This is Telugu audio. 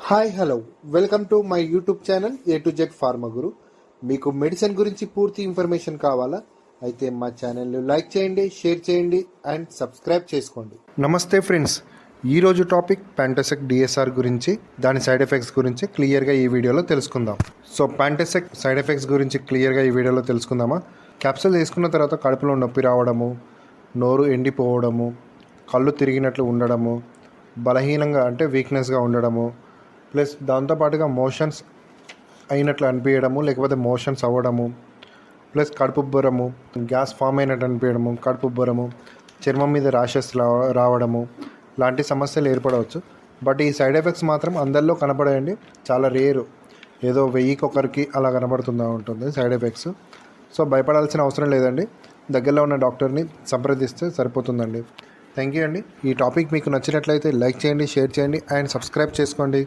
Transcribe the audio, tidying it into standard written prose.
Hi hello welcome to my YouTube channel A to Z pharma guru. మీకు మెడిసిన్ గురించి పూర్తి ఇన్ఫర్మేషన్ కావాలా అయితే మా ఛానల్ని లైక్ చేయండి, షేర్ చేయండి అండ్ సబ్స్క్రైబ్ చేసుకోండి. నమస్తే ఫ్రెండ్స్, ఈరోజు టాపిక్ ప్యాంటాసెక్ డిఎస్ఆర్ గురించి, దాని సైడ్ ఎఫెక్ట్స్ గురించి క్లియర్గా ఈ వీడియోలో తెలుసుకుందాం. సో ప్యాంటాసెక్ సైడ్ ఎఫెక్ట్స్ గురించి క్లియర్గా ఈ వీడియోలో తెలుసుకుందామా. క్యాప్సూల్ తీసుకున్న తర్వాత కడుపులో నొప్పి రావడము, నోరు ఎండిపోవడము, కళ్ళు తిరిగినట్లు ఉండడము, బలహీనంగా అంటే వీక్నెస్గా ఉండడము, ప్లస్ దాంతోపాటుగా మోషన్స్ అయినట్లు అనిపించడము, లేకపోతే మోషన్స్ అవ్వడము, ప్లస్ కడుపు ఉబ్బరము, గ్యాస్ ఫామ్ అయినట్టు అనిపించడము, కడుపు ఉబ్బరము, చర్మం మీద ర్యాషెస్ రావడము లాంటి సమస్యలు ఏర్పడవచ్చు. బట్ ఈ సైడ్ ఎఫెక్ట్స్ మాత్రం అందరిలో కనపడేయండి, చాలా రేరు, ఏదో 1000కి ఒకరికి అలా కనబడుతుందా ఉంటుంది సైడ్ ఎఫెక్ట్స్. సో భయపడాల్సిన అవసరం లేదండి, దగ్గరలో ఉన్న డాక్టర్ని సంప్రదిస్తే సరిపోతుందండి. థ్యాంక్ యూ అండి. ఈ టాపిక్ మీకు నచ్చినట్లయితే లైక్ చేయండి, షేర్ చేయండి అండ్ సబ్స్క్రైబ్ చేసుకోండి.